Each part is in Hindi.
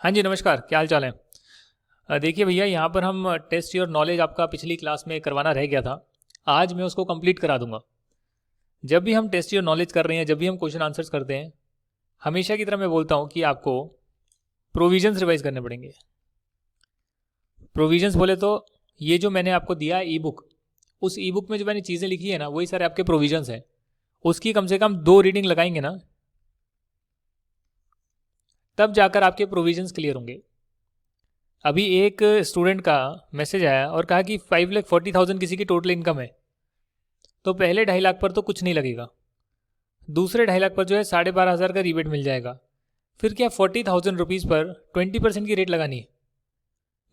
हाँ जी, नमस्कार। क्या हाल चाल है? देखिए भैया, यहाँ पर हम टेस्ट योर नॉलेज आपका पिछली क्लास में करवाना रह गया था। आज मैं उसको कंप्लीट करा दूंगा। जब भी हम टेस्ट योर नॉलेज कर रहे हैं, जब भी हम क्वेश्चन आंसर्स करते हैं, हमेशा की तरह मैं बोलता हूँ कि आपको प्रोविजंस रिवाइज करने पड़ेंगे। प्रोविजंस बोले तो ये जो मैंने आपको दिया है ई बुक, उस ई बुक में जो मैंने चीज़ें लिखी है ना, वही सारे आपके प्रोविजंस हैं। उसकी कम से कम 2 रीडिंग लगाएंगे ना, तब जाकर आपके प्रोविजंस क्लियर होंगे। अभी एक स्टूडेंट का मैसेज आया और कहा कि 5,40,000 किसी की टोटल इनकम है, तो पहले 2.5 लाख पर तो कुछ नहीं लगेगा, दूसरे 2.5 लाख पर जो है 12,500 का रिबेट मिल जाएगा। फिर क्या 40,000 रुपीज़ पर 20% की रेट लगानी है?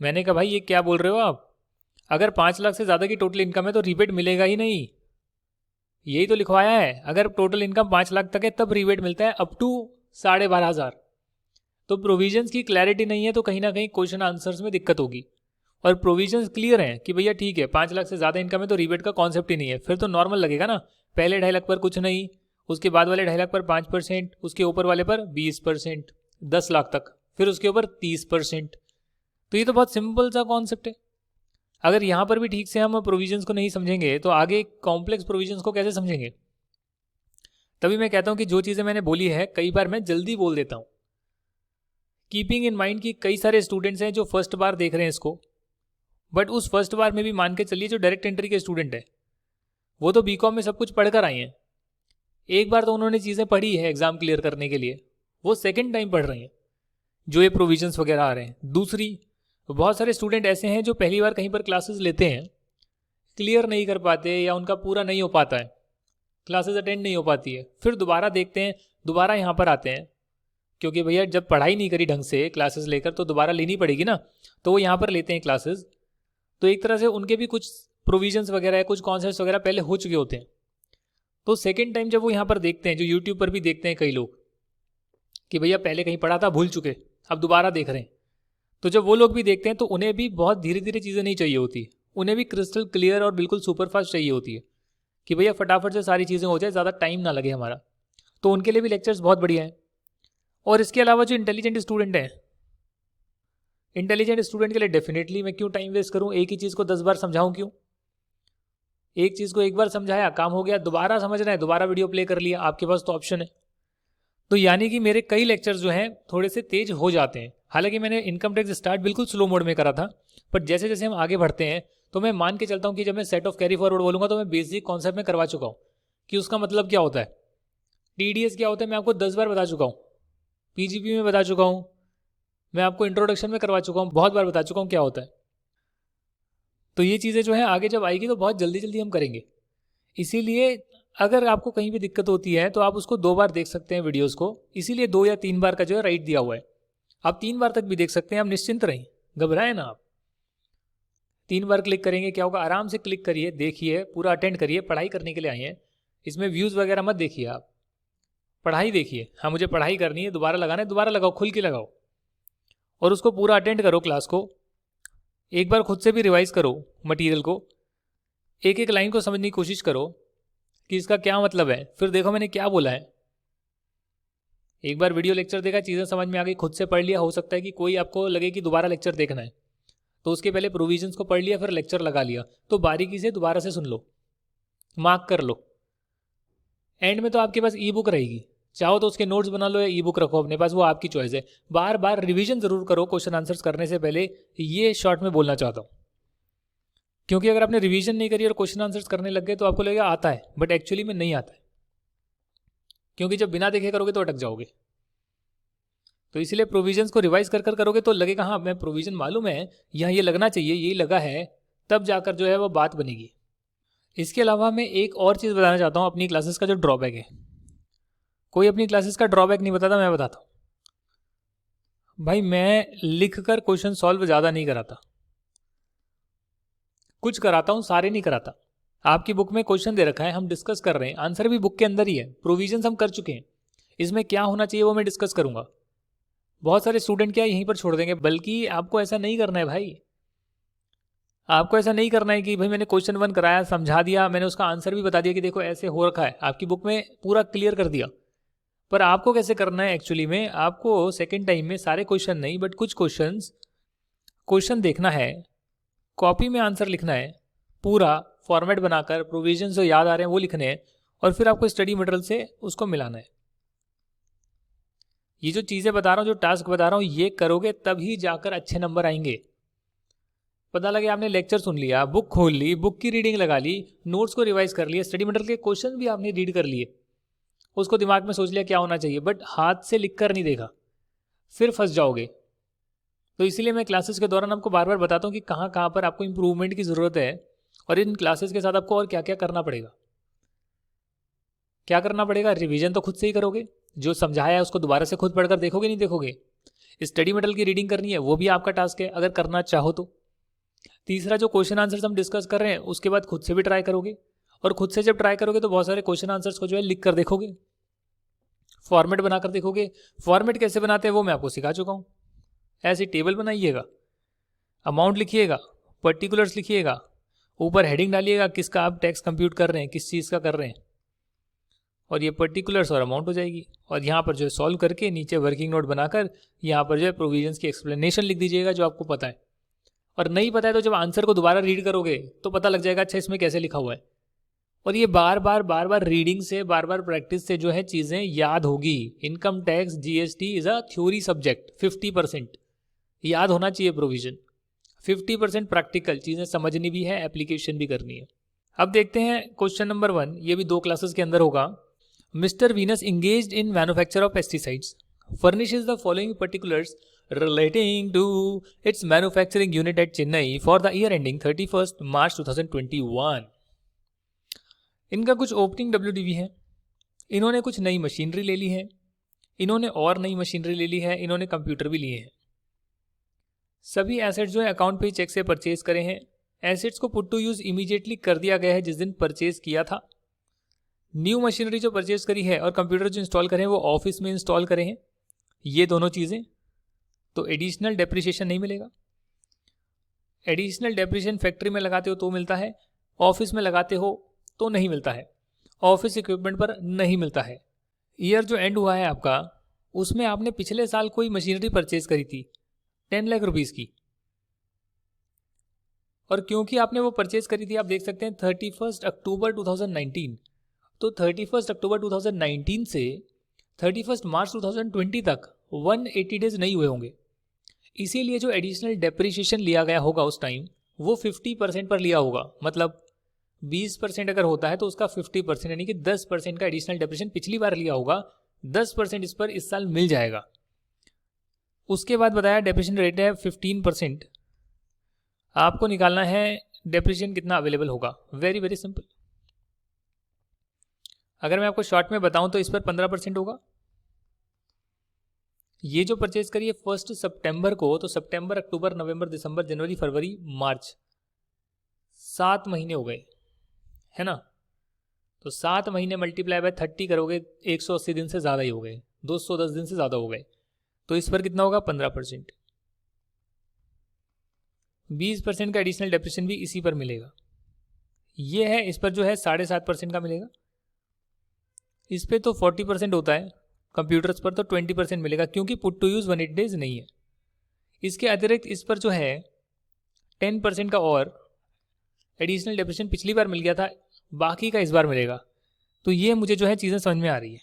मैंने कहा भाई ये क्या बोल रहे हो आप? अगर 5 लाख से ज़्यादा की टोटल इनकम है तो रिबेट मिलेगा ही नहीं। यही तो लिखवाया है, अगर टोटल इनकम 5 लाख तक है तब रिबेट मिलता है अप टू 12,500। तो प्रोविजंस की क्लैरिटी नहीं है तो कहीं ना कहीं क्वेश्चन आंसर्स में दिक्कत होगी। और प्रोविजंस क्लियर हैं कि भैया ठीक है 5 लाख से ज़्यादा इनकम है तो रिबेट का कॉन्सेप्ट ही नहीं है, फिर तो नॉर्मल लगेगा ना। पहले 2.5 लाख पर कुछ नहीं, उसके बाद वाले 2.5 लाख पर 5%, उसके ऊपर वाले पर 20%, 10 लाख तक, फिर उसके ऊपर 30%। तो ये तो बहुत सिंपल सा कॉन्सेप्ट है। अगर यहाँ पर भी ठीक से हम प्रोविजंस को नहीं समझेंगे तो आगे कॉम्प्लेक्स प्रोविजंस को कैसे समझेंगे? तभी मैं कहता हूँ कि जो चीज़ें मैंने बोली है कई बार मैं जल्दी बोल देता हूँ। कीपिंग इन माइंड कि कई सारे स्टूडेंट्स हैं जो फर्स्ट बार देख रहे हैं इसको, बट उस फर्स्ट बार में भी मान के चलिए जो डायरेक्ट एंट्री के स्टूडेंट है वो तो बीकॉम में सब कुछ पढ़कर आए हैं। एक बार तो उन्होंने चीज़ें पढ़ी है एग्जाम क्लियर करने के लिए, वो सेकेंड टाइम पढ़ रहे हैं जो ये प्रोविजंस वगैरह आ रहे हैं। दूसरी, बहुत सारे स्टूडेंट ऐसे हैं जो पहली बार कहीं पर क्लासेस लेते हैं, क्लियर नहीं कर पाते या उनका पूरा नहीं हो पाता है, क्लासेस अटेंड नहीं हो पाती है, फिर दोबारा देखते हैं, दोबारा यहाँ पर आते हैं, क्योंकि भैया जब पढ़ाई नहीं करी ढंग से क्लासेस लेकर तो दोबारा लेनी पड़ेगी ना, तो वो यहाँ पर लेते हैं क्लासेस। तो एक तरह से उनके भी कुछ प्रोविजंस वगैरह है, कुछ कॉन्सेप्ट्स वगैरह पहले हो चुके होते हैं। तो सेकेंड टाइम जब वो यहाँ पर देखते हैं, जो यूट्यूब पर भी देखते हैं कई लोग कि भैया पहले कहीं पढ़ा था भूल चुके, अब दोबारा देख रहे हैं, तो जब वो लोग भी देखते हैं तो उन्हें भी बहुत धीरे धीरे चीज़ें नहीं चाहिए होती, उन्हें भी क्रिस्टल क्लियर और बिल्कुल सुपरफास्ट चाहिए होती है कि भैया फटाफट से सारी चीज़ें हो जाए, ज़्यादा टाइम ना लगे हमारा। तो उनके लिए भी लेक्चर्स बहुत बढ़िया हैं। और इसके अलावा जो इंटेलिजेंट स्टूडेंट हैं, इंटेलिजेंट स्टूडेंट के लिए डेफिनेटली मैं क्यों टाइम वेस्ट करूं, एक ही चीज़ को 10 बार समझाऊं क्यों? एक चीज़ को एक बार समझाया, काम हो गया, दोबारा समझना है, दोबारा वीडियो प्ले कर लिया, आपके पास तो ऑप्शन है। तो यानी कि मेरे कई लेक्चर्स जो हैं थोड़े से तेज हो जाते हैं। हालांकि मैंने इनकम टैक्स स्टार्ट बिल्कुल स्लो मोड में करा था, बट जैसे जैसे हम आगे बढ़ते हैं तो मैं मान के चलता हूँ कि जब मैं सेट ऑफ कैरी फॉरवर्ड बोलूँगा तो मैं बेसिक कॉन्सेप्ट में करवा चुका हूँ कि उसका मतलब क्या होता है, टीडीएस क्या होता है, मैं आपको 10 बार बता चुका हूँ, पीजीपी में बता चुका हूँ, मैं आपको इंट्रोडक्शन में करवा चुका हूँ, बहुत बार बता चुका हूँ क्या होता है। तो ये चीज़ें जो है आगे जब आएगी तो बहुत जल्दी जल्दी हम करेंगे। इसीलिए अगर आपको कहीं भी दिक्कत होती है तो आप उसको 2 बार देख सकते हैं वीडियोस को, इसीलिए 2 या 3 बार का जो है राइट दिया हुआ है। आप 3 बार तक भी देख सकते हैं, आप निश्चिंत रहें, घबराएं ना आप। 3 बार क्लिक करेंगे क्या होगा, आराम से क्लिक करिए, देखिए, पूरा अटेंड करिए, पढ़ाई करने के लिए आए हैं, इसमें व्यूज़ वगैरह मत देखिए, आप पढ़ाई देखिए। हाँ मुझे पढ़ाई करनी है, दोबारा लगाना है, दोबारा लगाओ, खुल के लगाओ और उसको पूरा अटेंड करो क्लास को। एक बार खुद से भी रिवाइज करो मटेरियल को, एक एक लाइन को समझने की कोशिश करो कि इसका क्या मतलब है, फिर देखो मैंने क्या बोला है। एक बार वीडियो लेक्चर देखा, चीज़ें समझ में आ गई, खुद से पढ़ लिया, हो सकता है कि कोई आपको लगे कि दोबारा लेक्चर देखना है, तो उसके पहले प्रोविजंस को पढ़ लिया, फिर लेक्चर लगा लिया, तो बारीकी से दोबारा से सुन लो, मार्क कर लो। एंड में तो आपके पास ई बुक रहेगी, चाहो तो उसके नोट्स बना लो या ई बुक रखो अपने पास, वो आपकी चॉइस है। बार बार रिवीजन जरूर करो क्वेश्चन आंसर्स करने से पहले, ये शॉर्ट में बोलना चाहता हूँ। क्योंकि अगर आपने रिवीजन नहीं करी और क्वेश्चन आंसर्स करने लग गए तो आपको लगेगा आता है, बट एक्चुअली में नहीं आता है, क्योंकि जब बिना देखे करोगे तो अटक जाओगे। तो इसलिए प्रोविजंस को रिवाइज कर कर करोगे तो लगेगा हाँ मैं प्रोविजन मालूम है, यहाँ ये लगना चाहिए, यही लगा है, तब जाकर जो है वो बात बनेगी। इसके अलावा मैं एक और चीज़ बताना चाहता हूँ, अपनी क्लासेस का जो ड्रॉबैक है। कोई अपनी क्लासेस का ड्रॉबैक नहीं बताता, मैं बताता हूँ। भाई मैं लिख कर क्वेश्चन सॉल्व ज़्यादा नहीं कराता, कुछ कराता हूँ, सारे नहीं कराता। आपकी बुक में क्वेश्चन दे रखा है, हम डिस्कस कर रहे हैं, आंसर भी बुक के अंदर ही है, प्रोविजंस हम कर चुके हैं, इसमें क्या होना चाहिए वो मैं डिस्कस करूंगा। बहुत सारे स्टूडेंट क्या यहीं पर छोड़ देंगे, बल्कि आपको ऐसा नहीं करना है भाई। आपको ऐसा नहीं करना है कि भाई मैंने क्वेश्चन 1 कराया, समझा दिया, मैंने उसका आंसर भी बता दिया कि देखो ऐसे हो रखा है, आपकी बुक में पूरा क्लियर कर दिया, पर आपको कैसे करना है एक्चुअली में, आपको सेकेंड टाइम में सारे क्वेश्चन नहीं बट कुछ क्वेश्चन देखना है, कॉपी में आंसर लिखना है, पूरा फॉर्मेट बनाकर प्रोविजन जो याद आ रहे हैं वो लिखने हैं, और फिर आपको स्टडी मटेरियल से उसको मिलाना है। ये जो चीज़ें बता रहा हूँ, जो टास्क बता रहा हूँ, ये करोगे तभी जाकर अच्छे नंबर आएंगे। पता लगे आपने लेक्चर सुन लिया, बुक खोल ली, बुक की रीडिंग लगा ली, नोट्स को रिवाइज कर लिया, स्टडी मटेरियल के क्वेश्चन भी आपने रीड कर लिए, उसको दिमाग में सोच लिया क्या होना चाहिए, बट हाथ से लिख कर नहीं देखा, फिर फंस जाओगे। तो इसीलिए मैं क्लासेस के दौरान आपको बार बार बताता हूँ कि कहाँ कहाँ पर आपको इंप्रूवमेंट की ज़रूरत है, और इन क्लासेस के साथ आपको और क्या क्या करना पड़ेगा। क्या करना पड़ेगा? रिवीजन तो खुद से ही करोगे, जो समझाया है उसको दोबारा से खुद पढ़कर देखोगे नहीं देखोगे। स्टडी मटेरियल की रीडिंग करनी है, वो भी आपका टास्क है अगर करना चाहो तो। तीसरा, जो क्वेश्चन आंसर्स हम डिस्कस कर रहे हैं उसके बाद खुद से भी ट्राई करोगे, और खुद से जब ट्राई करोगे तो बहुत सारे क्वेश्चन आंसर्स को जो है लिख कर देखोगे, फॉर्मेट बनाकर देखोगे। फॉर्मेट कैसे बनाते हैं वो मैं आपको सिखा चुका हूँ। ऐसी टेबल बनाइएगा, अमाउंट लिखिएगा, पर्टिकुलर्स लिखिएगा, ऊपर हेडिंग डालिएगा किसका आप टैक्स कंप्यूट कर रहे हैं, किस चीज़ का कर रहे हैं, और ये पर्टिकुलर्स और अमाउंट हो जाएगी। और यहाँ पर जो है सॉल्व करके नीचे वर्किंग नोट बनाकर यहाँ पर जो है प्रोविजंस की एक्सप्लेनेशन लिख दीजिएगा जो आपको पता है। और नहीं पता है तो जब आंसर को दोबारा रीड करोगे तो पता लग जाएगा अच्छा इसमें कैसे लिखा हुआ है। और ये बार बार रीडिंग से, बार बार प्रैक्टिस से जो है चीज़ें याद होगी। Income tax GST is a theory subject, 50% याद होना चाहिए प्रोविजन, 50% प्रैक्टिकल, चीज़ें समझनी भी है, एप्लीकेशन भी करनी है। अब देखते हैं क्वेश्चन नंबर 1, ये भी 2 क्लासेस के अंदर होगा। Mister Venus engaged in manufacture of pesticides furnishes the following particulars relating to its manufacturing unit at Chennai for the year ending 31st March 2021। इनका कुछ ओपनिंग WDV है, इन्होंने कुछ नई मशीनरी ले ली है, इन्होंने और नई मशीनरी ले ली है, इन्होंने कंप्यूटर भी लिए हैं। सभी एसेट्स जो है अकाउंट पे चेक से परचेज करे हैं। एसेट्स को पुट टू यूज इमीडिएटली कर दिया गया है जिस दिन परचेज किया था। न्यू मशीनरी जो परचेज करी है और कंप्यूटर जो इंस्टॉल करें वो ऑफिस में इंस्टॉल करें हैं, ये दोनों चीज़ें, तो एडिशनल डेप्रिसिएशन नहीं मिलेगा। एडिशनल डेप्रिसिएशन फैक्ट्री में लगाते हो तो मिलता है, ऑफिस में लगाते हो तो नहीं मिलता है, ऑफिस इक्विपमेंट पर नहीं मिलता है। ईयर जो एंड हुआ है आपका, उसमें आपने पिछले साल कोई मशीनरी परचेज करी थी 10 लाख रुपीज़ की, और क्योंकि आपने वो परचेज करी थी, आप देख सकते हैं 31 अक्टूबर 2019, तो 31 अक्टूबर 2019 से 31 मार्च 2020 तक 180 डेज नहीं हुए होंगे। इसीलिए जो एडिशनल डेप्रिसिएशन लिया गया होगा उस टाइम वो 50% पर लिया होगा। मतलब 20% अगर होता है तो उसका 50% यानी कि 10% का एडिशनल डेप्रिसिएशन पिछली बार लिया होगा, 10% इस पर इस साल मिल जाएगा। उसके बाद बताया डेप्रिसिएशन रेट है 15%। आपको निकालना है डेप्रिसिएशन कितना अवेलेबल होगा। Very very simple. अगर मैं आपको शॉर्ट में बताऊं तो इस पर 15% होगा। ये जो परचेज करिए 1 सितंबर को, तो सितंबर, अक्टूबर, नवंबर, दिसंबर, जनवरी, फरवरी, मार्च, 7 महीने हो गए, है ना। तो 7 महीने मल्टीप्लाई बाय 30 करोगे, 180 दिन से ज़्यादा ही हो गए, 210 दिन से ज़्यादा हो गए। तो इस पर कितना होगा? 15%। 20% का एडिशनल डेप्रिसिएशन भी इसी पर मिलेगा। ये है, इस पर जो है 7.5% का मिलेगा। इस पे तो 40% होता है, कंप्यूटर्स पर तो 20% मिलेगा क्योंकि पुट टू यूज़ 180 डेज नहीं है। इसके अतिरिक्त इस पर जो है 10% का और एडिशनल डेप्रिसिएशन पिछली बार मिल गया था, बाकी का इस बार मिलेगा। तो ये मुझे जो है चीज़ें समझ में आ रही है।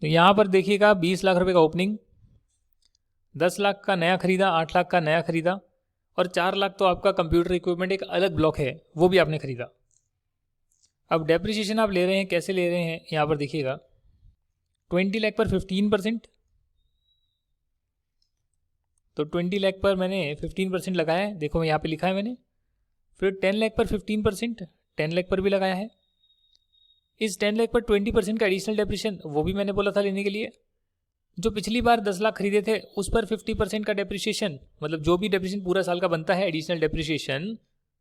तो यहाँ पर देखिएगा 20 लाख रुपए का ओपनिंग, 10 लाख का नया खरीदा, 8 लाख का नया खरीदा, और 4 लाख तो आपका कंप्यूटर इक्विपमेंट एक अलग ब्लॉक है वो भी आपने खरीदा। अब डेप्रिसिएशन आप ले रहे हैं, कैसे ले रहे हैं यहाँ पर देखिएगा, 20 लाख पर 15%, तो 20 लाख पर मैंने 15% लगाया है, देखो यहाँ पे लिखा है मैंने। फिर 10 लाख पर 15%, 10 लाख पर भी लगाया है। इस 10 लाख पर 20% का एडिशनल डेप्रिसिएशन वो भी मैंने बोला था लेने के लिए। जो पिछली बार 10 लाख खरीदे थे उस पर 50% का डेप्रिसिएशन, मतलब जो भी डेप्रिसिएशन पूरा साल का बनता है एडिशनल डेप्रिसिएशन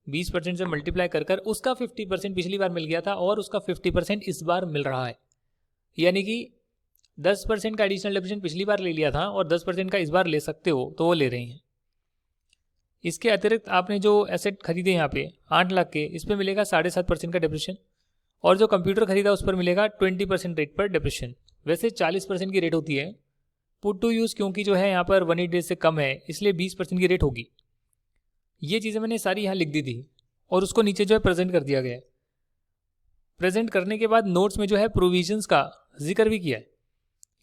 20% से मल्टीप्लाई कर उसका 50% पिछली बार मिल गया था और उसका 50% इस बार मिल रहा है। यानी कि 10% का एडिशनल डेप्रिसिएशन पिछली बार ले लिया था और 10% का इस बार ले सकते हो, तो वो ले रहे हैं। इसके अतिरिक्त आपने जो एसेट खरीदे यहाँ पे 8 लाख के, इस पर मिलेगा 7.5% का डेप्रिसिएशन, और जो कंप्यूटर खरीदा उस पर मिलेगा 20% रेट पर डेप्रिसिएशन। वैसे 40% की रेट होती है। पुट टू यूज़ क्योंकि जो है यहाँ पर 180 डेज से कम है, इसलिए 20% की रेट होगी। ये चीज़ें मैंने सारी यहाँ लिख दी थी और उसको नीचे जो है प्रेजेंट कर दिया गया है। प्रेजेंट करने के बाद नोट्स में जो है प्रोविजंस का जिक्र भी किया है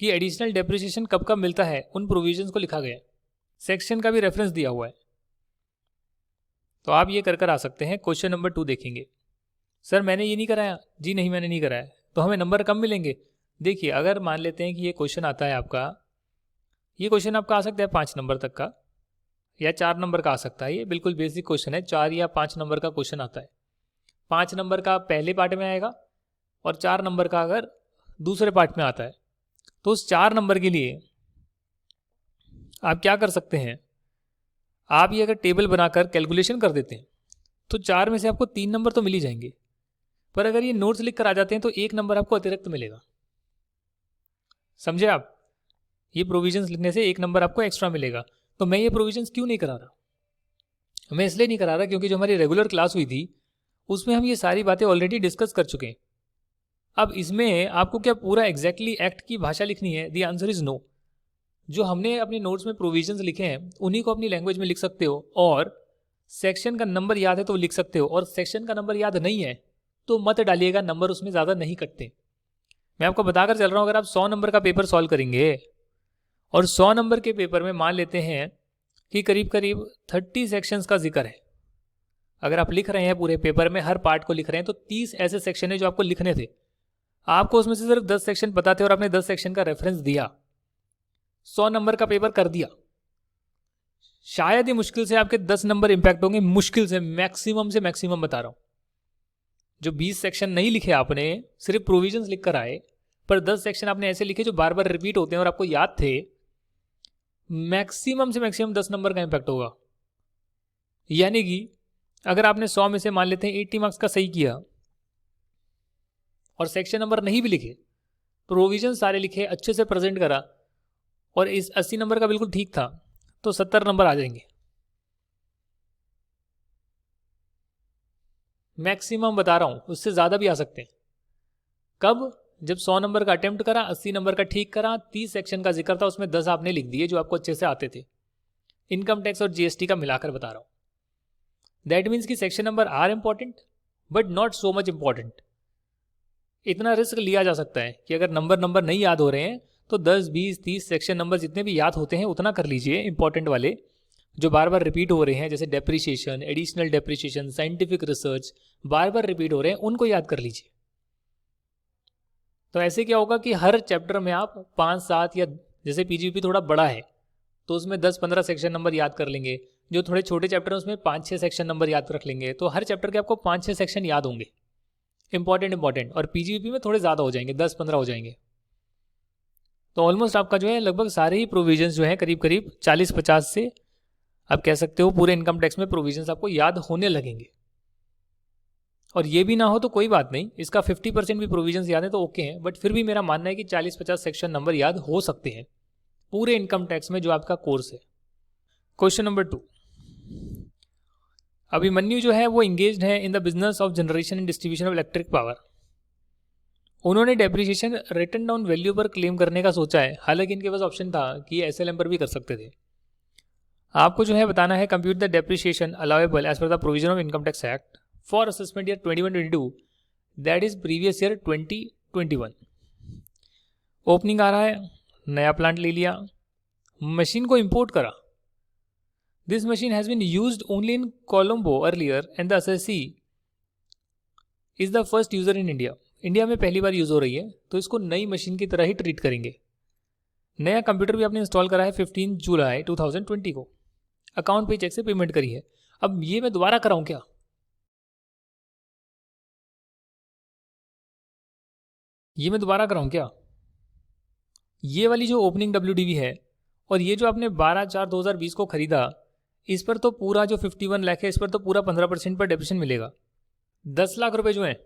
कि एडिशनल डेप्रिसिएशन कब कब मिलता है, उन प्रोविजंस को लिखा गया है। सेक्शन का भी रेफरेंस दिया हुआ है, तो आप ये कर आ सकते हैं। क्वेश्चन नंबर 2 देखेंगे। सर मैंने ये नहीं कराया जी, नहीं मैंने नहीं कराया, तो हमें नंबर कम मिलेंगे। देखिए अगर मान लेते हैं कि ये क्वेश्चन आता है आपका, ये क्वेश्चन आपका आ सकता है 5 नंबर तक का या 4 नंबर का आ सकता है। ये बिल्कुल बेसिक क्वेश्चन है, 4 या 5 नंबर का क्वेश्चन आता है। 5 नंबर का पहले पार्ट में आएगा और 4 नंबर का अगर दूसरे पार्ट में आता है, तो उस 4 नंबर के लिए आप क्या कर सकते हैं, आप ये अगर टेबल बनाकर कैलकुलेशन कर देते हैं तो 4 में से आपको 3 नंबर तो मिल ही जाएंगे। पर अगर ये नोट्स लिख कर आ जाते हैं तो 1 नंबर आपको अतिरिक्त मिलेगा। समझे आप? ये प्रोविजंस लिखने से 1 नंबर आपको एक्स्ट्रा मिलेगा। तो मैं ये प्रोविजंस क्यों नहीं करा रहा? मैं इसलिए नहीं करा रहा क्योंकि जो हमारी रेगुलर क्लास हुई थी उसमें हम ये सारी बातें ऑलरेडी डिस्कस कर चुके हैं। अब इसमें आपको क्या पूरा एग्जैक्टली एक्ट की भाषा लिखनी है? The answer is no. जो हमने अपने नोट्स में प्रोविजंस लिखे हैं उन्हीं को अपनी लैंग्वेज में लिख सकते हो, और सेक्शन का नंबर याद है तो लिख सकते हो, और सेक्शन का नंबर याद नहीं है तो मत डालिएगा, नंबर उसमें ज़्यादा नहीं कटते। मैं आपको बताकर चल रहा हूँ, अगर आप 100 नंबर का पेपर सॉल्व करेंगे और 100 नंबर के पेपर में मान लेते हैं कि करीब करीब 30 सेक्शंस का जिक्र है, अगर आप लिख रहे हैं पूरे पेपर में हर पार्ट को लिख रहे हैं तो 30 ऐसे सेक्शन है जो आपको लिखने थे। आपको उसमें से सिर्फ 10 सेक्शन पता थे और आपने 10 सेक्शन का रेफरेंस दिया, 100 नंबर का पेपर कर दिया। शायद ही मुश्किल से आपके 10 नंबर इंपैक्ट होंगे, मुश्किल से मैक्सिमम बता रहा हूं। जो 20 सेक्शन नहीं लिखे आपने, सिर्फ प्रोविजंस लिख कर आए, पर 10 सेक्शन आपने ऐसे लिखे जो बार बार रिपीट होते हैं और आपको याद थे, मैक्सिमम से मैक्सिमम 10 नंबर का इंपैक्ट होगा। यानी कि अगर आपने 100 में से मान लेते हैं 80 मार्क्स का सही किया और सेक्शन नंबर नहीं भी लिखे, प्रोविजन सारे लिखे, अच्छे से प्रेजेंट करा और इस 80 नंबर का बिल्कुल ठीक था, तो 70 नंबर आ जाएंगे मैक्सिमम, बता रहा हूं। उससे ज़्यादा भी आ सकते हैं। कब? जब 100 नंबर का अटेम्प्ट करा, 80 नंबर का ठीक करा, 30 सेक्शन का जिक्र था, उसमें 10 आपने लिख दिए जो आपको अच्छे से आते थे। इनकम टैक्स और जीएसटी का मिलाकर बता रहा हूं। दैट मीन्स कि section number are important but not so much important. इतना रिस्क लिया जा सकता है कि अगर नंबर नहीं याद हो रहे हैं तो 10, 20, 30 सेक्शन नंबर जितने भी याद होते हैं उतना कर लीजिए, इंपॉर्टेंट वाले जो बार बार रिपीट हो रहे हैं, जैसे depreciation, additional depreciation, scientific research बार बार रिपीट हो रहे हैं, उनको याद कर लीजिए। तो ऐसे क्या होगा कि हर चैप्टर में आप 5, 7 या जैसे पीजीपी थोड़ा बड़ा है तो उसमें 10, 15 सेक्शन नंबर याद कर लेंगे। जो थोड़े छोटे चैप्टर हैं उसमें 5, 6 सेक्शन नंबर याद रख लेंगे। तो हर चैप्टर के आपको 5, 6 सेक्शन याद होंगे इंपॉर्टेंट, और पीजीपी में थोड़े ज़्यादा हो जाएंगे, 10, 15 हो जाएंगे। तो ऑलमोस्ट आपका जो है लगभग सारे ही प्रोविजंस जो है करीब करीब 40-50 से आप कह सकते हो पूरे इनकम टैक्स में प्रोविजंस आपको याद होने लगेंगे। और ये भी ना हो तो कोई बात नहीं, इसका 50% भी प्रोविजंस याद है तो ओके हैं, बट फिर भी मेरा मानना है कि 40-50 सेक्शन नंबर याद हो सकते हैं पूरे इनकम टैक्स में जो आपका कोर्स है। क्वेश्चन नंबर 2, अभिमन्यु जो है वो इंगेज्ड है in the business of generation and distribution of electric power. उन्होंने डेप्रिसिएशन रिटन डाउन वैल्यू पर क्लेम करने का सोचा है, हालांकि इनके पास ऑप्शन था कि एसएलएम पर भी कर सकते थे। आपको जो है बताना है compute the depreciation allowable as per the provision of income tax act for assessment year 21-22 that is previous year 2021। Opening आ रहा है, नया प्लांट ले लिया, मशीन को इंपोर्ट करा। This machine has been used only in Colombo earlier and the assessee is the first user in India. India में पहली बार यूज हो रही है, तो इसको नई मशीन की तरह ही ट्रीट करेंगे। नया कंप्यूटर भी आपने इंस्टॉल करा है 15 जुलाई 2020 को, अकाउंट पे चेक से पेमेंट करी है। अब ये मैं दोबारा कराऊं क्या? ये वाली जो ओपनिंग WDV है और ये जो आपने 12/4/2020 को खरीदा, इस पर तो पूरा जो 51 लाख है, इस पर तो पूरा 15% पर डेप्रिसिएशन मिलेगा। 10 लाख रुपए जो हैं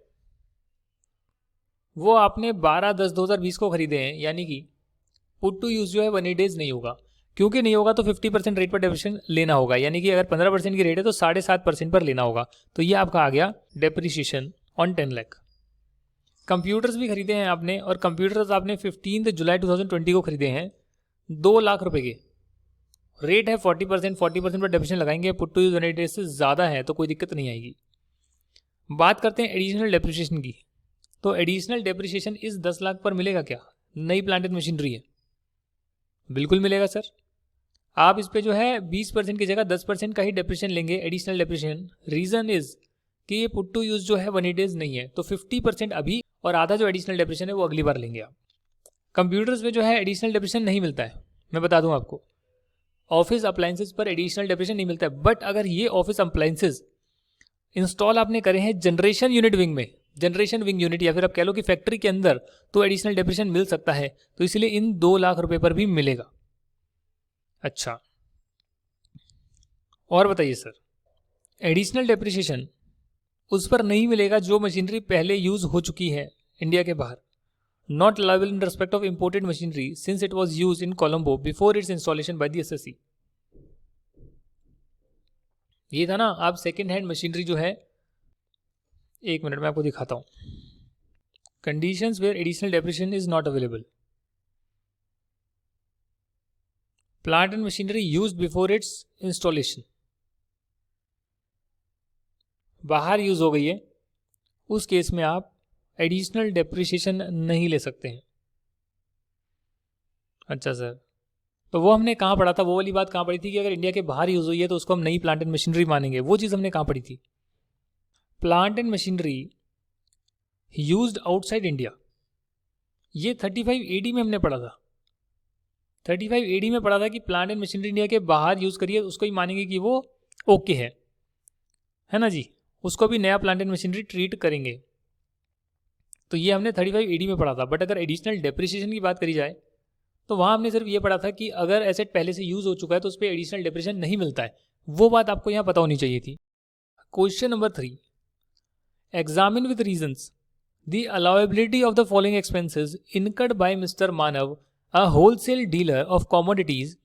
वो आपने 12/10/2020 को खरीदे हैं, यानी कि पुट टू यूज जो है 180 डेज नहीं होगा। क्योंकि नहीं होगा तो 50% रेट पर डेप्रिसिएशन लेना होगा, यानी कि अगर 15% की रेट है तो 7.5% पर लेना होगा। तो ये आपका आ गया डेप्रिसिएशन ऑन 10 लाख। कंप्यूटर्स भी खरीदे हैं आपने, और कंप्यूटर्स आपने 15 जुलाई 2020 को खरीदे हैं 2 लाख रुपए के। रेट है 40%, 40% पर डेप्रिसिएशन लगाएंगे, पुट टू यूज 180 डेज से ज़्यादा है तो कोई दिक्कत नहीं आएगी। बात करते हैं एडिशनल डेप्रिसिएशन की। तो एडिशनल डेप्रिसिएशन इस 10 लाख पर मिलेगा क्या? नई प्लांट एंड मशीनरी है, बिल्कुल मिलेगा सर। आप इस पे जो है 20% की जगह 10% का ही डेप्रिसिएशन लेंगे, एडिशनल डेप्रिसिएशन। रीज़न इज कि ये पुट टू यूज जो है 180 डेज नहीं है, तो 50% अभी और आधा जो एडिशनल डेप्रिसिएशन है वो अगली बार लेंगे आप। कंप्यूटर्स में जो है एडिशनल डेप्रिसिएशन नहीं मिलता है, मैं बता दूं आपको। ऑफिस अप्लायंसेस पर एडिशनल डेप्रिसिएशन नहीं मिलता है, बट अगर ये ऑफिस अप्लायंसेस इंस्टॉल आपने करे हैं जनरेशन यूनिट विंग में, जनरेशन विंग यूनिट, या फिर आप कह लो कि फैक्ट्री के अंदर, तो एडिशनल डेप्रिसिएशन मिल सकता है। तो इसलिए इन 2 लाख रुपए पर भी मिलेगा। अच्छा, और बताइए सर, एडिशनल डेप्रिसिएशन उस पर नहीं मिलेगा जो मशीनरी पहले यूज हो चुकी है इंडिया के बाहर। Not liable in respect of imported machinery since it was use in Colombo before its installation by the assessee. ये था ना, आप सेकेंड हैंड मशीनरी जो है, एक मिनट में आपको दिखाता हूं। Conditions where additional depreciation is not available. Plant and machinery use before its installation, बाहर यूज हो गई है, उस केस में आप एडिशनल डेप्रिसिएशन नहीं ले सकते हैं। अच्छा सर, तो वो हमने कहाँ पढ़ा था? वो वाली बात कहाँ पढ़ी थी कि अगर इंडिया के बाहर यूज हुई है तो उसको हम नई प्लांट एंड मशीनरी मानेंगे? वो चीज़ हमने कहाँ पढ़ी थी? Plant and machinery used outside India, ये 35 AD में हमने पढ़ा था। 35 AD में पढ़ा था कि प्लांट एंड मशीनरी इंडिया के बाहर यूज करिए, उसको ही मानेंगे कि वो ओके है ना जी, उसको भी नया प्लांट एंड मशीनरी ट्रीट करेंगे। तो ये हमने 35 AD में पढ़ा था। बट अगर एडिशनल डेप्रिसिएशन की बात करी जाए तो वहाँ हमने सिर्फ ये पढ़ा था कि अगर एसेट पहले से यूज हो चुका है तो उस पर एडिशनल डेप्रिसिएशन नहीं मिलता है। वो बात आपको यहाँ पता होनी चाहिए थी। Question number 3, examine with reasons the allowability of the following expenses incurred by mister Manav, a wholesale dealer of commodities,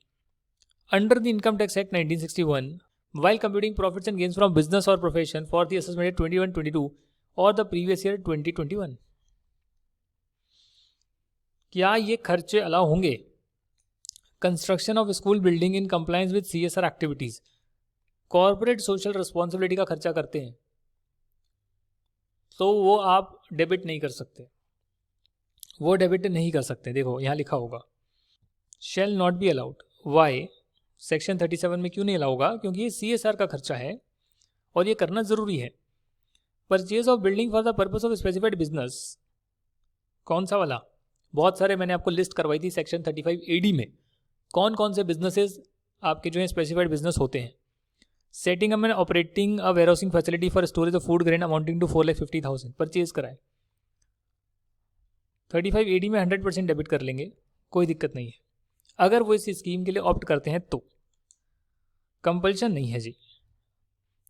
under the income tax act 1961, while computing profits and gains from business or profession for the assessment year 21-22 or the previous year 2021। क्या ये खर्चे अलाउ होंगे? Construction of school building in compliance with CSR activities, corporate social responsibility का खर्चा करते हैं तो वो आप डेबिट नहीं कर सकते, वो डेबिट नहीं कर सकते। देखो यहाँ लिखा होगा shall not be allowed. Why? Section 37 में क्यों नहीं अलाउ होगा? क्योंकि ये CSR का खर्चा है और ये करना ज़रूरी है। Purchase of building for the purpose of specified business, कौन सा वाला? बहुत सारे मैंने आपको लिस्ट करवाई थी सेक्शन 35 AD में, कौन कौन से बिजनेसेस आपके जो है स्पेसिफाइड बिजनेस होते हैं। Setting up and operating a warehousing facility for storage of food grain amounting to 4,50,000 purchase कराए। 35 AD में 100% डेबिट कर लेंगे, कोई दिक्कत नहीं है अगर वो इस स्कीम के लिए ऑप्ट करते हैं तो। कंपल्शन नहीं है जी,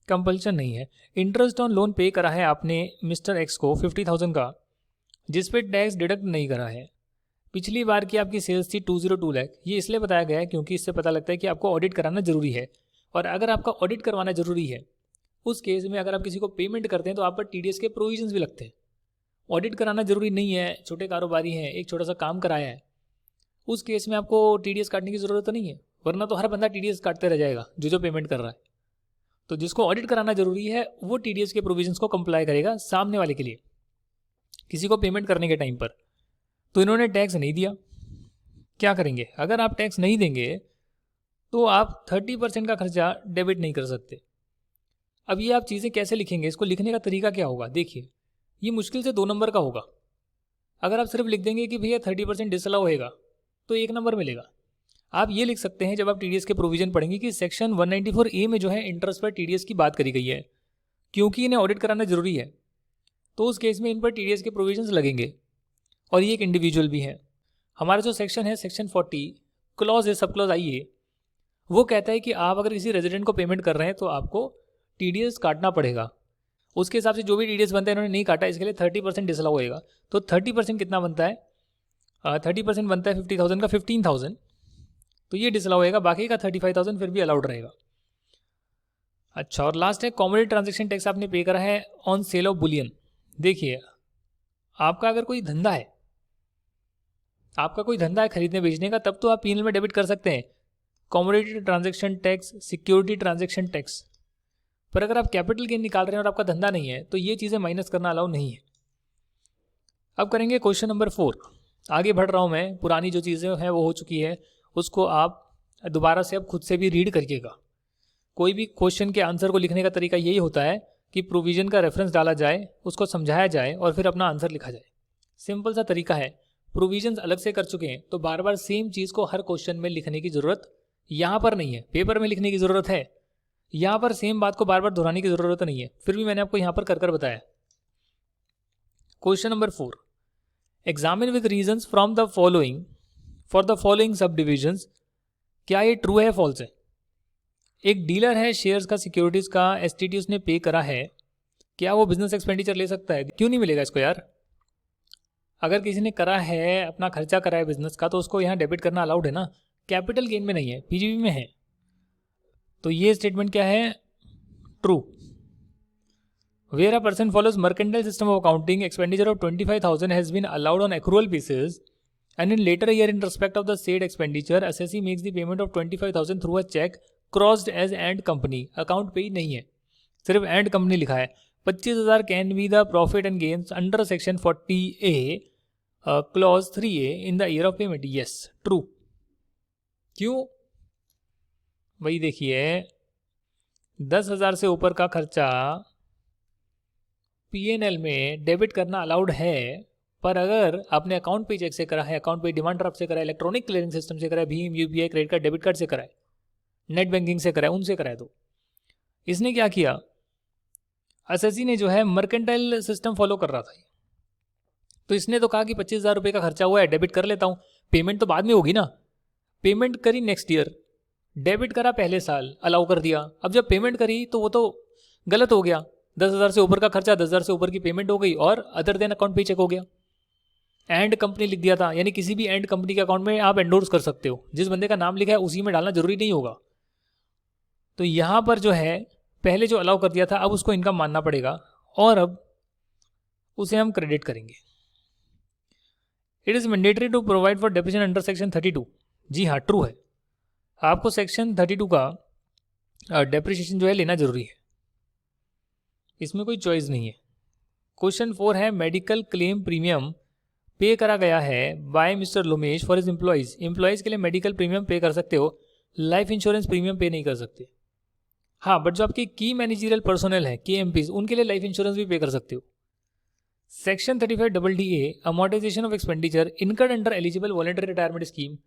कंपल्शन नहीं है। इंटरेस्ट ऑन लोन पे करा है आपने मिस्टर एक्स को 50,000 का, जिस पे टैक्स डिडक्ट नहीं करा है। पिछली बार की आपकी सेल्स थी 202 लाख। ये इसलिए बताया गया है क्योंकि इससे पता लगता है कि आपको ऑडिट कराना जरूरी है, और अगर आपका ऑडिट करवाना जरूरी है उस केस में अगर आप किसी को पेमेंट करते हैं तो आप पर TDS के प्रोविजंस भी लगते हैं। ऑडिट कराना जरूरी नहीं है, छोटे कारोबारी हैं, एक छोटा सा काम कराया है, उस केस में आपको TDS काटने की ज़रूरत नहीं है, वरना तो हर बंदा TDS काटते रह जाएगा जो पेमेंट कर रहा है। तो जिसको ऑडिट कराना जरूरी है वो TDS के प्रोविजंस को कंप्लाई करेगा सामने वाले के लिए, किसी को पेमेंट करने के टाइम पर। तो इन्होंने टैक्स नहीं दिया, क्या करेंगे? अगर आप टैक्स नहीं देंगे तो आप 30% का खर्चा डेबिट नहीं कर सकते। अब ये आप चीज़ें कैसे लिखेंगे? इसको लिखने का तरीका क्या होगा? देखिए, ये मुश्किल से 2 नंबर का होगा। अगर आप सिर्फ लिख देंगे कि भैया 30% डिसअलाउ होएगा तो 1 नंबर मिलेगा। आप ये लिख सकते हैं जब आप TDS के प्रोविजन पढ़ेंगे कि सेक्शन 194A में जो है इंटरेस्ट पर TDS की बात करी गई है, क्योंकि इन्हें ऑडिट कराना जरूरी है तो उस केस में इन पर TDS के प्रोविजंस लगेंगे, और ये एक इंडिविजुअल भी है। हमारा जो सेक्शन है सेक्शन 40 क्लॉज है, सब क्लॉज आई है, वो कहता है कि आप अगर किसी रेजिडेंट को पेमेंट कर रहे हैं तो आपको TDS काटना पड़ेगा। उसके हिसाब से जो भी TDS बनता है इन्होंने नहीं काटा, इसके लिए 30% डिसअलाउ होएगा। तो 30% कितना बनता है? 30% बनता है 50,000 का 15,000, तो ये डिसअलाउ होएगा, बाकी का 35,000 फिर भी अलाउड रहेगा। अच्छा, और लास्ट है कॉमोडिटी ट्रांजेक्शन टैक्स आपने पे करा है ऑन सेल ऑफ बुलियन। देखिए, आपका अगर कोई धंधा है, आपका कोई धंधा है खरीदने बेचने का, तब तो आप पीएनएल में डेबिट कर सकते हैं, commodity transaction tax, security transaction tax. पर अगर आप कैपिटल गेन निकाल रहे हैं और आपका धंधा नहीं है तो ये चीज़ें माइनस करना अलाउ नहीं है। अब करेंगे क्वेश्चन नंबर 4। आगे बढ़ रहा हूँ मैं, पुरानी जो चीज़ें हैं वो हो चुकी है, उसको आप दोबारा से अब खुद से भी रीड करिएगा। कोई भी क्वेश्चन के आंसर को लिखने का तरीका यही होता है कि प्रोविजन का रेफरेंस डाला जाए, उसको समझाया जाए और फिर अपना आंसर लिखा जाए। सिंपल सा तरीका है। प्रोविजंस अलग से कर चुके हैं तो बार बार सेम चीज़ को हर क्वेश्चन में लिखने की ज़रूरत यहाँ पर नहीं है। पेपर में लिखने की ज़रूरत है, यहाँ पर सेम बात को बार बार दोहराने की ज़रूरत नहीं है। फिर भी मैंने आपको यहाँ पर कर बताया। Question number 4, examine with reasons from the following for the following सब डिविजन्स। क्या ये ट्रू है फॉल्स है? एक डीलर है शेयर्स का, सिक्योरिटीज़ का, एसटीटी उसने पे करा है, क्या वो बिजनेस एक्सपेंडिचर ले सकता है? क्यों नहीं मिलेगा इसको यार? अगर किसी ने करा है, अपना खर्चा करा है बिजनेस का, तो उसको यहाँ डेबिट करना अलाउड है ना। कैपिटल गेन में नहीं है, पीजीबी में है। तो ये स्टेटमेंट क्या है? True. Where a person follows mercantile system of accounting, expenditure of 25,000 has been allowed on accrual basis and in later year in respect of the said expenditure assessee makes the payment of 25,000 through a check crossed as and company। Account पे ही नहीं है, सिर्फ एंड कंपनी लिखा है। 25,000 can be the profit and gains under section 40A clause 3A in the year of payment. Yes, true. क्यों? वही देखिए, 10,000 से ऊपर का खर्चा पीएनएल में डेबिट करना अलाउड है, पर अगर आपने अकाउंट पे चेक से करा है, अकाउंट पे डिमांड ड्राफ्ट से करा है, इलेक्ट्रॉनिक क्लियरिंग सिस्टम से करा है, Bhim, UPI, credit card, debit card से करा है, नेट बैंकिंग से करा है, उनसे करा है, तो इसने क्या किया, एसएससी ने जो है मर्केंटाइल सिस्टम फॉलो कर रहा था, तो इसने तो कहा कि 25,000 रुपये का खर्चा हुआ है, डेबिट कर लेता हूँ, पेमेंट तो बाद में होगी ना। पेमेंट करी नेक्स्ट ईयर, डेबिट करा पहले साल, अलाउ कर दिया। अब जब पेमेंट करी तो वो तो गलत हो गया। 10,000 से ऊपर का खर्चा, 10,000 से ऊपर की पेमेंट हो गई और अदर देन अकाउंट पे चेक हो गया। एंड कंपनी लिख दिया था, यानी किसी भी एंड कंपनी के अकाउंट में आप एंडोर्स कर सकते हो, जिस बंदे का नाम लिखा है उसी में डालना जरूरी नहीं होगा। तो यहाँ पर जो है पहले जो अलाउ कर दिया था, अब उसको इनकम मानना पड़ेगा और अब उसे हम क्रेडिट करेंगे। It is mandatory to provide for depreciation under section 32। जी हाँ, ट्रू है, आपको सेक्शन 32 का डेप्रिसिएशन जो है लेना जरूरी है, इसमें कोई चॉइस नहीं है। क्वेश्चन 4 है, मेडिकल क्लेम प्रीमियम पे करा गया है by mister Lomesh for his employees. Employees के लिए मेडिकल प्रीमियम पे कर सकते हो, लाइफ इंश्योरेंस प्रीमियम पे नहीं कर सकते। हाँ, बट जो आपके की मैनेजरियल पर्सोनल है, KMPs, उनके लिए लाइफ इंश्योरेंस भी पे कर सकते हो। Section 35AA, amortisation of expenditure incurred under eligible voluntary retirement scheme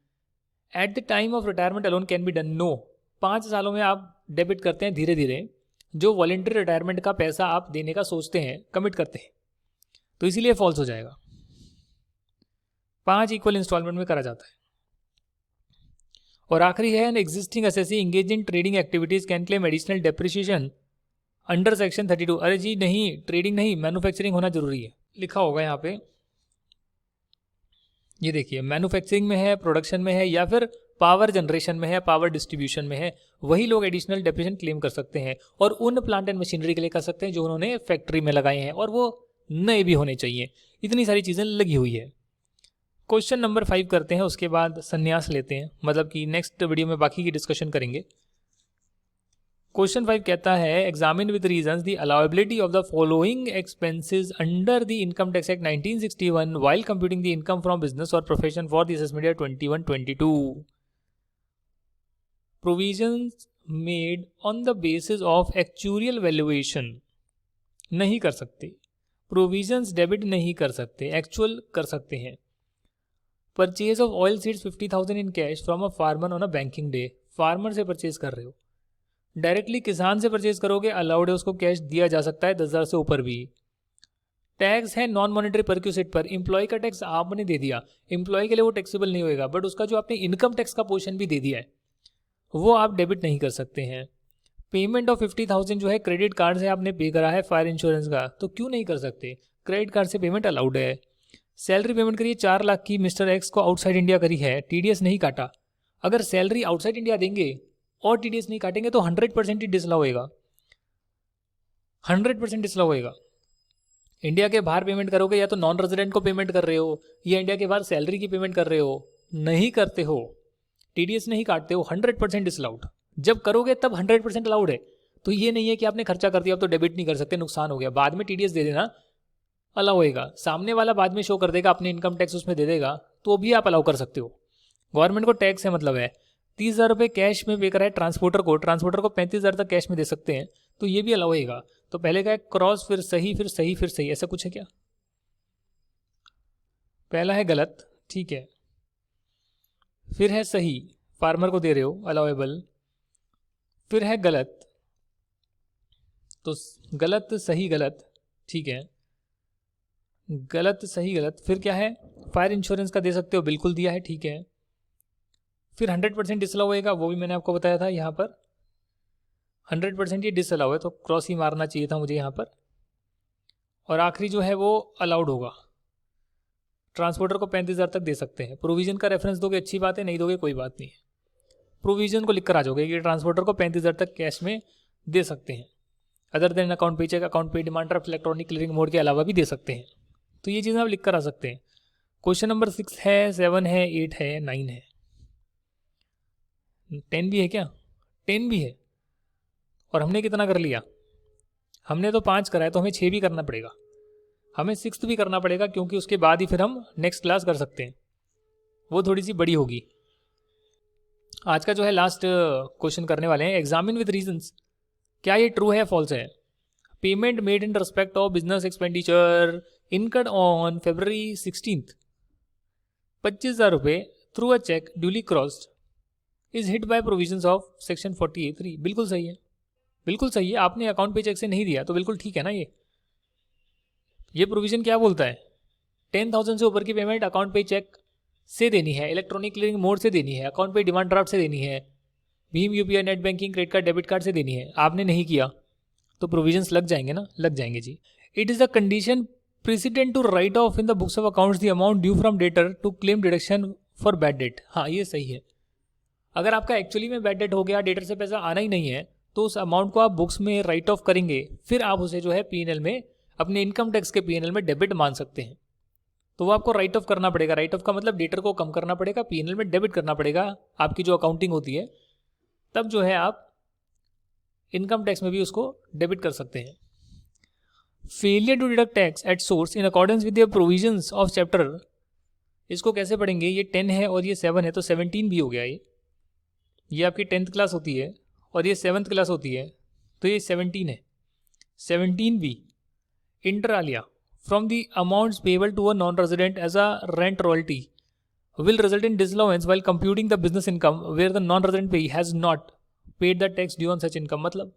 at the time of retirement alone can be done. No, 5 सालों में आप डेबिट करते हैं धीरे धीरे, जो वॉलंटरी रिटायरमेंट का पैसा आप देने का सोचते हैं, कमिट करते हैं, तो इसीलिए फॉल्स हो जाएगा। 5 इक्वल इंस्टॉलमेंट में करा जाता है। और आखिरी है, an existing एसेसी engage in trading activities can claim additional depreciation under section 32। अरे जी नहीं, ट्रेडिंग नहीं, मैन्युफैक्चरिंग होना जरूरी है, लिखा होगा यहाँ पे। ये देखिए, मैन्युफैक्चरिंग में है, प्रोडक्शन में है, या फिर पावर जनरेशन में है, पावर डिस्ट्रीब्यूशन में है, वही लोग एडिशनल डेप्रिसिएशन क्लेम कर सकते हैं। और उन प्लांट एंड मशीनरी के लिए कर सकते हैं जो उन्होंने फैक्ट्री में लगाए हैं, और वो नए भी होने चाहिए। इतनी सारी चीज़ें लगी हुई है। क्वेश्चन नंबर 5 करते हैं, उसके बाद संन्यास लेते हैं, मतलब कि नेक्स्ट वीडियो में बाकी की डिस्कशन करेंगे। क्वेश्चन 5 कहता है, examine with reasons the allowability of the following expenses under the income tax act 1961 while computing the income from business और profession for the assessment year 21-22। Provisions made on the basis of actuarial valuation नहीं कर सकते, प्रोविजंस डेबिट नहीं कर सकते, एक्चुअल कर सकते हैं। Purchase of oil seeds 50,000 in cash from a farmer on a banking day. Farmer से परचेज कर रहे हो, डायरेक्टली किसान से परचेज करोगे, अलाउड है, उसको कैश दिया जा सकता है 10,000 से ऊपर भी। टैक्स है नॉन मॉनेटरी परक्यूसिट पर, एम्प्लॉय का टैक्स आपने दे दिया, एम्प्लॉय के लिए वो टैक्सेबल नहीं होएगा, बट उसका जो आपने इनकम टैक्स का पोर्शन भी दे दिया है वो आप डेबिट नहीं कर सकते हैं। पेमेंट ऑफ 50,000 जो है क्रेडिट कार्ड से आपने पे करा है फायर इंश्योरेंस का, तो क्यों नहीं कर सकते, क्रेडिट कार्ड से पेमेंट अलाउड है। सैलरी पेमेंट करिए 4 लाख की, मिस्टर एक्स को आउटसाइड इंडिया करी है, TDS नहीं काटा। अगर सैलरी आउटसाइड इंडिया देंगे और TDS नहीं काटेंगे तो 100% ही डिसअलाउ होएगा, 100% डिसअलाउ होएगा। इंडिया के बाहर पेमेंट करोगे या तो नॉन रेजिडेंट को पेमेंट कर रहे हो या इंडिया के बाहर सैलरी की पेमेंट कर रहे हो, नहीं करते हो, टीडीएस नहीं काटते हो, 100% डिसअलाउड। जब करोगे तब 100% अलाउड है। तो ये नहीं है कि आपने खर्चा कर दिया अब तो डेबिट नहीं कर सकते, नुकसान हो गया, बाद में टीडीएस दे देना, अलाउ होएगा। सामने वाला बाद में शो कर देगा, अपने इनकम टैक्स उसमें दे देगा, तो भी आप अलाउ कर सकते हो। गवर्नमेंट को टैक्स से मतलब है। 30,000 रुपये कैश में पे करा है ट्रांसपोर्टर को 35,000 तक कैश में दे सकते हैं, तो ये भी अलाउ होएगा। तो पहले का है क्रॉस, फिर सही, फिर सही, फिर सही, ऐसा कुछ है क्या? पहला है गलत, ठीक है, फिर है सही, फार्मर को दे रहे हो अलाउेबल, फिर है गलत, तो गलत सही गलत, ठीक है, गलत सही गलत, फिर क्या है, फायर इंश्योरेंस का दे सकते हो, बिल्कुल दिया है, ठीक है, फिर 100% डिसअलाउ होएगा, वो भी मैंने आपको बताया था, यहाँ पर 100% ये डिसअलाउ है, तो क्रॉस ही मारना चाहिए था मुझे यहाँ पर। और आखिरी जो है वो अलाउड होगा, ट्रांसपोर्टर को 35,000 तक दे सकते हैं। प्रोविजन का रेफरेंस दोगे अच्छी बात है, नहीं दोगे कोई बात नहीं है, प्रोविजन को लिख कर आ जाओगे कि ट्रांसपोर्टर को 35,000 तक कैश में दे सकते हैं। अदर देन अकाउंट पे चेक, अकाउंट पे demand draft, electronic clearing mode के अलावा भी दे सकते हैं। तो ये चीज़ें आप लिख कर आ सकते हैं। क्वेश्चन नंबर 6 है, 7 है, 8 है, 9 है, 10 भी है क्या? 10 भी है। और हमने कितना कर लिया? हमने तो 5 करा है, तो हमें 6 भी करना पड़ेगा, हमें 6th भी करना पड़ेगा, क्योंकि उसके बाद ही फिर हम नेक्स्ट क्लास कर सकते हैं, वो थोड़ी सी बड़ी होगी। आज का जो है लास्ट क्वेश्चन करने वाले हैं, एग्जामिन विद रीजंस। क्या ये ट्रू है फॉल्स है? Payment made in respect of business expenditure incurred on February 16th, 25,000 रुपये through a cheque duly crossed is hit by provisions of section 48(3). बिल्कुल सही है, बिल्कुल सही है। आपने अकाउंट पे चेक से नहीं दिया तो बिल्कुल ठीक है ना। ये प्रोविजन क्या बोलता है? 10,000 से ऊपर की पेमेंट अकाउंट पे चेक से देनी है, इलेक्ट्रॉनिक क्लियरिंग मोड से देनी है, अकाउंट पे डिमांड ड्राफ्ट से देनी है, Bhim UPI net banking credit card debit card से देनी है। आपने नहीं किया तो प्रोविजंस लग जाएंगे ना, लग जाएंगे जी। It is the condition precedent to write off in the books of accounts the amount due from debtor to claim deduction for bad debt. हाँ, ये सही है। अगर आपका एक्चुअली में बैड डेट हो गया, डेटर से पैसा आना ही नहीं है, तो उस अमाउंट को आप बुक्स में राइट ऑफ करेंगे, फिर आप उसे जो है पीएनएल में, अपने इनकम टैक्स के पीएनएल में डेबिट मान सकते हैं। तो वो आपको राइट ऑफ करना पड़ेगा। राइट ऑफ का मतलब डेटर को कम करना पड़ेगा, पीएनएल में डेबिट करना पड़ेगा, आपकी जो अकाउंटिंग होती है, तब जो है आप इनकम टैक्स में भी उसको डेबिट कर सकते हैं। Failure to deduct tax at source in accordance with the provisions of chapter, इसको कैसे पढ़ेंगे? ये 10 है और ये 7 है, तो 17 भी हो गया। ये आपकी 10th क्लास होती है और ये 7th क्लास होती है, तो ये 17 है। 17 भी inter alia from the amounts payable to a non resident as a rent royalty will result in disallowance while computing the business income where the non-resident payee has not paid the tax due on such income। मतलब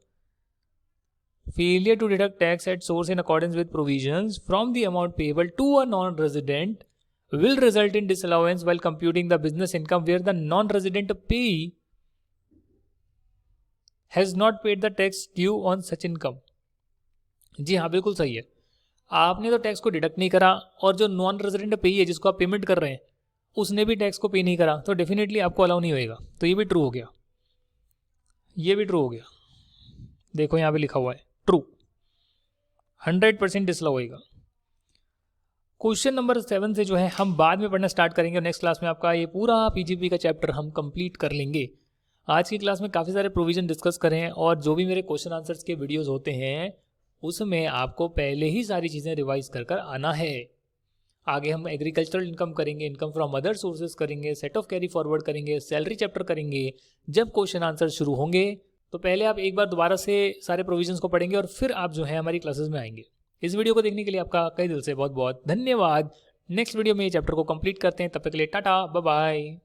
failure to deduct tax at source in accordance with provisions from the amount payable to a non-resident will result in disallowance while computing the business income where the non-resident payee has not paid the tax due on such income। जी हाँ, बिल्कुल सही है। आपने तो टैक्स को डिडक्ट नहीं करा और जो नॉन रेजिडेंट पेई है, जिसको आप पेमेंट कर रहे हैं, उसने भी टैक्स को पे नहीं करा, तो डेफिनेटली आपको अलाउ नहीं होएगा। तो ये भी ट्रू हो गया, ये भी ट्रू हो गया। देखो यहाँ पे लिखा हुआ है ट्रू, 100% डिसअलाउ होएगा। क्वेश्चन नंबर 7 से जो है हम बाद में पढ़ना स्टार्ट करेंगे और नेक्स्ट क्लास में आपका ये पूरा पीजीपी का चैप्टर हम कंप्लीट कर लेंगे। आज की क्लास में काफ़ी सारे प्रोविजन डिस्कस करें और जो भी मेरे क्वेश्चन आंसर्स के वीडियोज़ होते हैं उसमें आपको पहले ही सारी चीज़ें रिवाइज कर कर आना है। आगे हम एग्रीकल्चरल इनकम करेंगे, इनकम फ्रॉम अदर सोर्सेज करेंगे, सेट ऑफ कैरी फॉरवर्ड करेंगे, सैलरी चैप्टर करेंगे। जब क्वेश्चन आंसर शुरू होंगे तो पहले आप एक बार दोबारा से सारे प्रोविजंस को पढ़ेंगे और फिर आप जो है हमारी क्लासेस में आएंगे। इस वीडियो को देखने के लिए आपका कई दिल से बहुत बहुत धन्यवाद। नेक्स्ट वीडियो में ये चैप्टर को कंप्लीट करते हैं, तब तक के लिए टाटा बाय बाय।